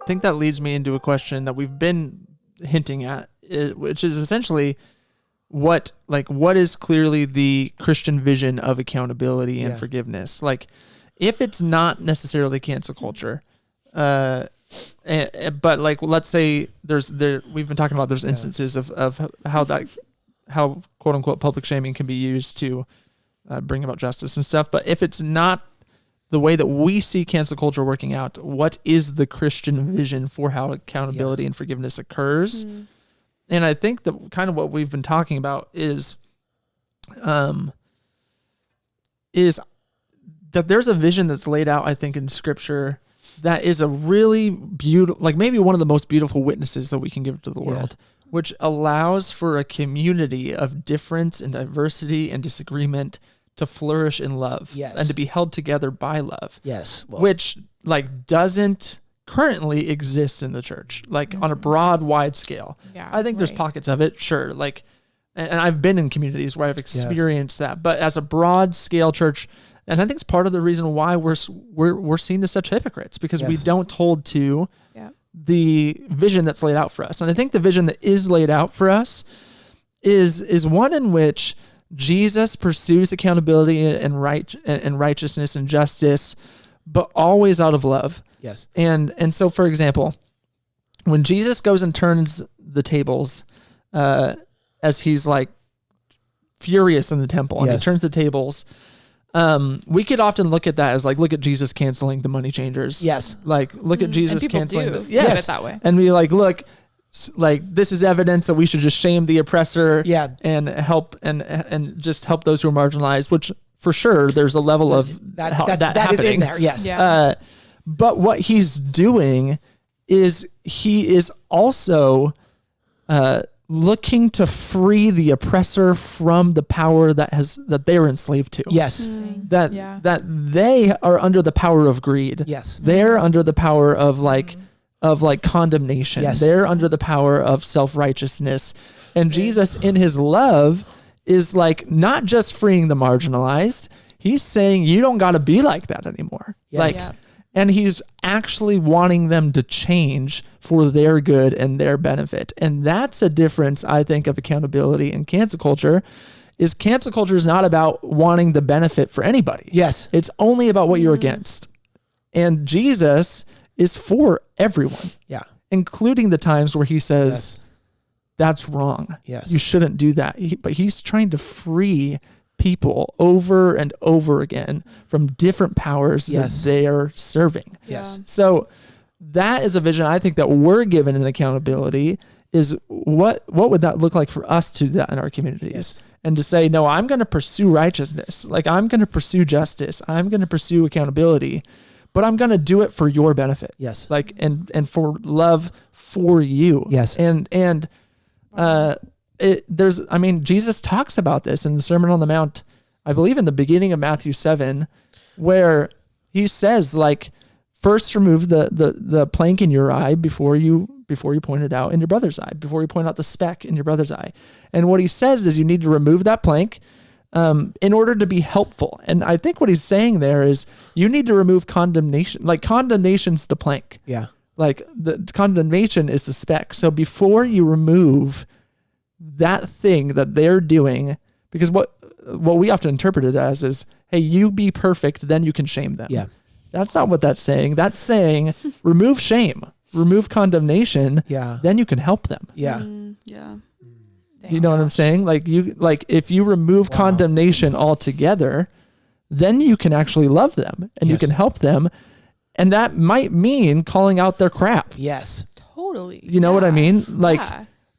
I think that leads me into a question that we've been hinting at, which is essentially what is clearly the Christian vision of accountability and forgiveness? Like, if it's not necessarily cancel culture, but like, let's say we've been talking about there's instances of how quote unquote public shaming can be used to bring about justice and stuff. But if it's not the way that we see cancel culture working out, what is the Christian vision for how accountability and forgiveness occurs? Mm-hmm. And I think that kind of what we've been talking about is that there's a vision that's laid out, I think, in Scripture that is a really beautiful, like maybe one of the most beautiful witnesses that we can give to the world, which allows for a community of difference and diversity and disagreement to flourish in love and to be held together by love. Yes. Well, which like doesn't currently exist in the church, like on a broad, wide scale. Yeah, I think there's pockets of it, sure. Like, and I've been in communities where I've experienced that, but as a broad scale church, and I think it's part of the reason why we're seen as such hypocrites, because we don't hold to the vision that's laid out for us. And I think the vision that is laid out for us is one in which Jesus pursues accountability and righteousness and justice, but always out of love. Yes. And so, for example, when Jesus goes and turns the tables, as he's like furious in the temple, and he turns the tables, we could often look at that as like, look at Jesus canceling the money changers. Yes. Like, look at Jesus canceling. Look at it that way. And be like, look, like this is evidence that we should just shame the oppressor and help and just help those who are marginalized, which for sure there's a level of that is in there. Yes. Yeah. But what he's doing is he is also looking to free the oppressor from the power that they're enslaved to. Yes. That they are under the power of greed. Yes. They're under the power of like condemnation. Yes. They're under the power of self-righteousness. And Jesus in his love is like not just freeing the marginalized, he's saying you don't got to be like that anymore. Yes. And he's actually wanting them to change for their good and their benefit. And that's a difference, I think, of accountability and cancel culture. Is cancel culture is not about wanting the benefit for anybody. Yes. It's only about what you're against. And Jesus is for everyone. Yeah. Including the times where he says, that's wrong. Yes. You shouldn't do that. But he's trying to free people over and over again from different powers that they are serving. Yes. So that is a vision I think that we're given in accountability, is what would that look like for us to do that in our communities? Yes. And to say, no, I'm going to pursue righteousness. Like I'm going to pursue justice. I'm going to pursue accountability, but I'm going to do it for your benefit. Yes. Like, and for love for you. Yes. Jesus talks about this in the Sermon on the Mount, I believe in the beginning of Matthew 7, where he says, like, first remove the plank in your eye before you point it out in your brother's eye, before you point out the speck in your brother's eye. And what he says is you need to remove that plank in order to be helpful. And I think what he's saying there is you need to remove condemnation. Like condemnation's the plank. Yeah. Like the condemnation is the speck. So before you remove that thing that they're doing, because what we often interpret it as is, hey, you be perfect, then you can shame them. Yeah. That's not what that's saying. That's saying remove shame, remove condemnation, then you can help them. Yeah. Yeah. You know what I'm saying? Like if you remove condemnation altogether, then you can actually love them and you can help them. And that might mean calling out their crap. Yes. Totally. You know what I mean? Like,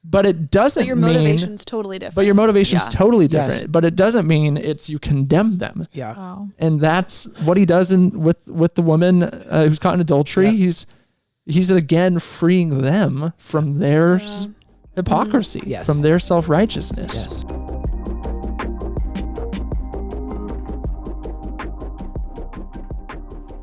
but it doesn't mean... But your motivation's totally different. But your motivation's totally different. Yes. But it doesn't mean it's you condemn them. Yeah. Wow. And that's what he does with the woman who's caught in adultery. Yeah. He's again freeing them from their hypocrisy, from their self-righteousness. Yes.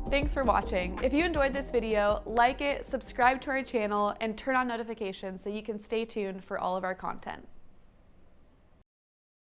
Thanks for watching. If you enjoyed this video, like it, subscribe to our channel, and turn on notifications so you can stay tuned for all of our content.